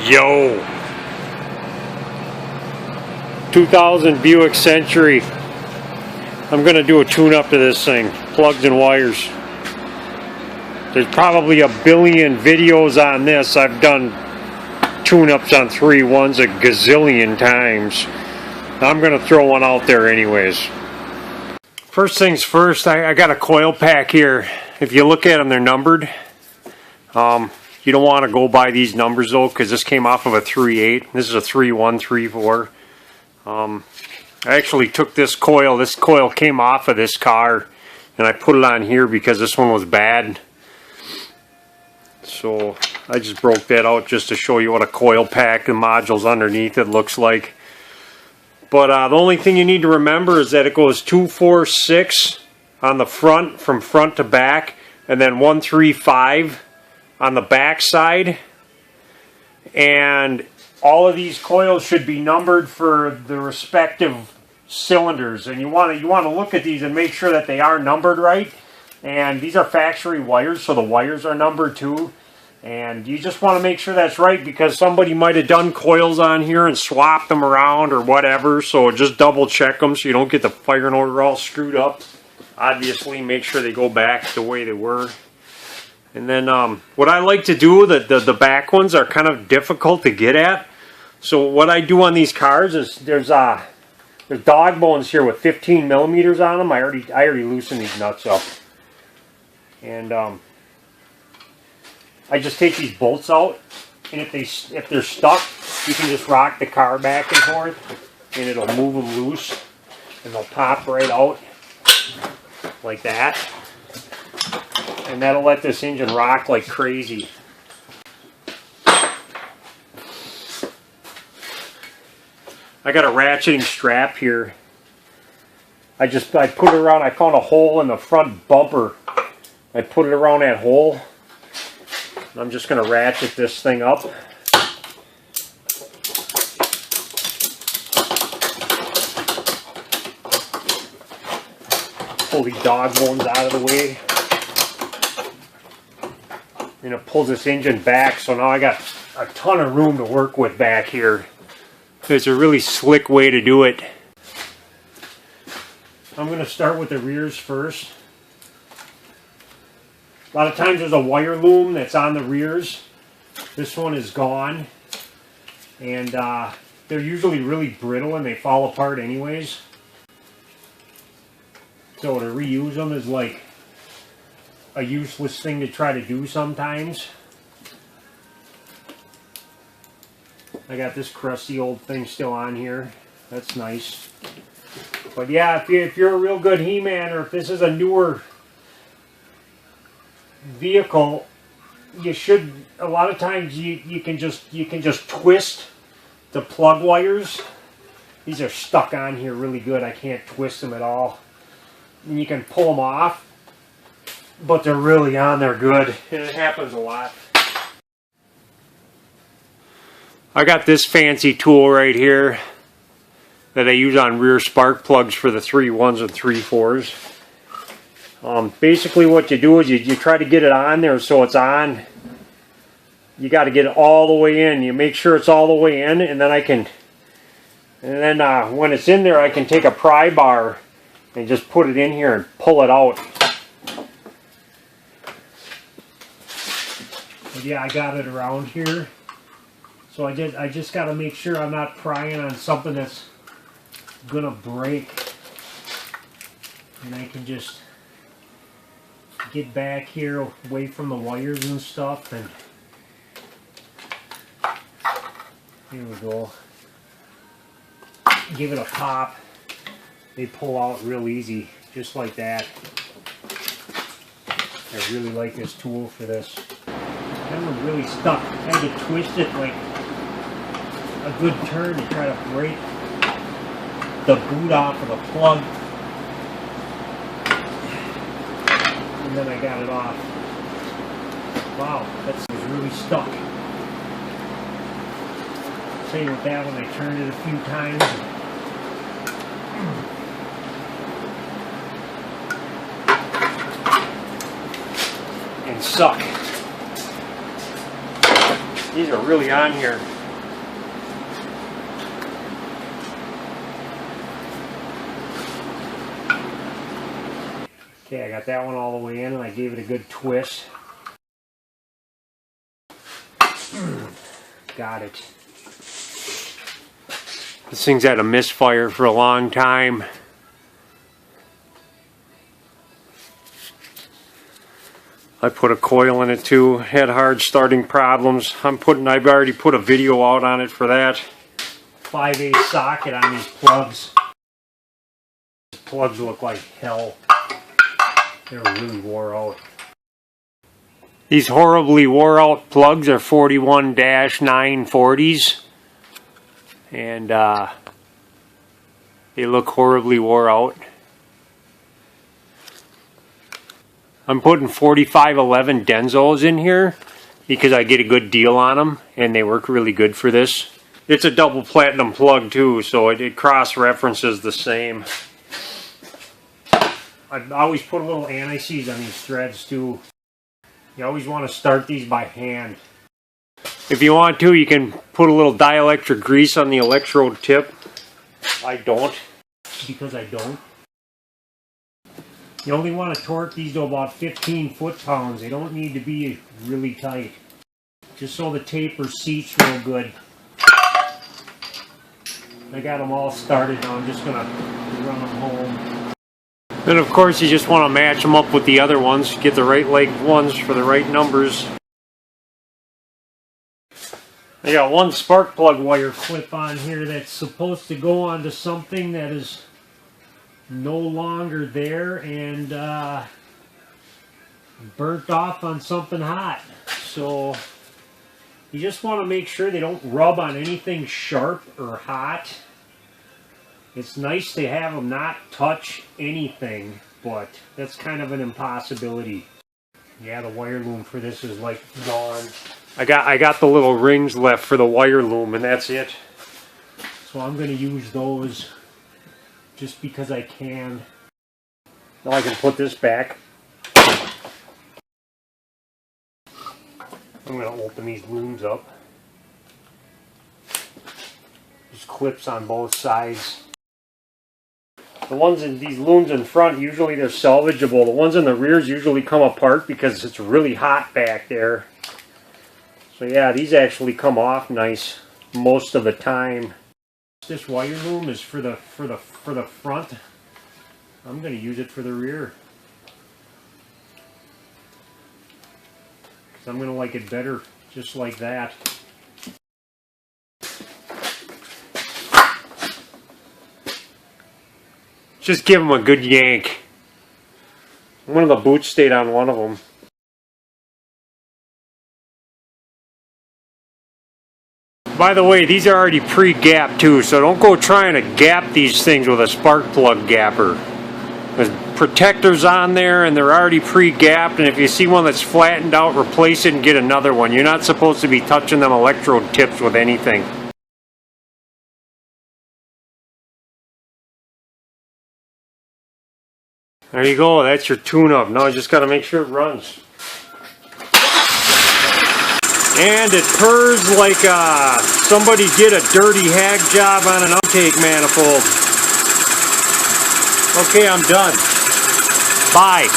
Yo, 2000 Buick Century. I'm gonna do a tune-up to this thing, plugs and wires. There's probably a billion videos on this. I've done tune-ups on 3.1s a gazillion times. I'm gonna throw one out there anyways. First things first, I got a coil pack here. If you look at them, they're numbered. You don't want to go by these numbers though, because this came off of a 3.8. This is a 3.1, 3.4. I actually took this coil came off of this car, and I put it on here because this one was bad. So I just broke that out just to show you what a coil pack and modules underneath it looks like. But the only thing you need to remember is that it goes 2, 4, 6 on the front, from front to back, and then 1, 3, 5 on the back side. And all of these coils should be numbered for the respective cylinders, and you want to look at these and make sure that they are numbered right. And these are factory wires, so the wires are numbered too. And you just want to make sure that's right, because somebody might have done coils on here and swapped them around or whatever. So just double check them so you don't get the firing order all screwed up. Obviously, make sure they go back the way they were. And then what I like to do, the back ones are kind of difficult to get at. So what I do on these cars is there's dog bones here with 15 millimeters on them. I already loosened these nuts up. And I just take these bolts out, and if they're stuck, you can just rock the car back and forth, and it'll move them loose, and they'll pop right out like that. And that'll let this engine rock like crazy. I got a ratcheting strap here. I put it around, I found a hole in the front bumper. I put it around that hole. I'm just going to ratchet this thing up. Pull these dog bones out of the way. And it pulls this engine back, so now I got a ton of room to work with back here. It's a really slick way to do it. I'm going to start with the rears first. A lot of times there's a wire loom that's on the rears. This one is gone. And they're usually really brittle and they fall apart anyways. So to reuse them is like a useless thing to try to do sometimes. I got this crusty old thing still on here. That's nice. But yeah, if you're a real good He-Man, or if this is a newer vehicle, you should, a lot of times you can just twist the plug wires. These are stuck on here really good. I can't twist them at all. And you can pull them off, but they're really on there good, and it happens a lot. I got this fancy tool right here that I use on rear spark plugs for the 3.1s and 3.4s. Basically what you do is you try to get it on there so it's on. You got to get it all the way in. You make sure it's all the way in, and then when it's in there, I can take a pry bar and just put it in here and pull it out. But yeah, I got it around here. So I just got to make sure I'm not prying on something that's gonna break, and I can just get back here away from the wires and stuff, and here we go. Give it a pop. They pull out real easy, just like that. I really like this tool for this. That one's really stuck. I had to twist it like a good turn to try to break the boot off of the plug. And then I got it off. Wow, that was really stuck. Same with that one, I turned it a few times. And suck. These are really on here. Okay, I got that one all the way in and I gave it a good twist. Got it. This thing's had a misfire for a long time. I put a coil in it too. Had hard starting problems. I've already put a video out on it for that. 5/8 socket on these plugs. These plugs look like hell. They're really wore out. These horribly wore out plugs are 41-940s. And they look horribly wore out. I'm putting 4511 Denzos in here because I get a good deal on them and they work really good for this. It's a double platinum plug too, so it cross-references the same. I always put a little anti-seize on these threads too. You always want to start these by hand. If you want to, you can put a little dielectric grease on the electrode tip. I don't, because I don't. You only want to torque these to about 15 foot-pounds. They don't need to be really tight. Just so the taper seats real good. I got them all started now. I'm just going to run them home. Then of course you just want to match them up with the other ones. Get the right leg ones for the right numbers. I got one spark plug wire clip on here that's supposed to go onto something that is no longer there and burnt off on something hot. So you just want to make sure they don't rub on anything sharp or hot. It's nice to have them not touch anything, but that's kind of an impossibility. Yeah, the wire loom for this is like gone. I got the little rings left for the wire loom and that's it. So I'm going to use those just because I can. Now I can put this back. I'm going to open these looms up. There's clips on both sides. The ones in these looms in front, usually they're salvageable. The ones in the rears usually come apart because it's really hot back there. So yeah, these actually come off nice most of the time. This wire loom is for the front. I'm going to use it for the rear. Because I'm going to like it better just like that. Just give them a good yank. One of the boots stayed on one of them. By the way, these are already pre-gapped too, so don't go trying to gap these things with a spark plug gapper. There's protectors on there and they're already pre-gapped, and if you see one that's flattened out, replace it and get another one. You're not supposed to be touching them electrode tips with anything. There you go, that's your tune-up. Now I just got to make sure it runs. And it purrs like somebody did a dirty hag job on an uptake manifold. Okay, I'm done. Bye.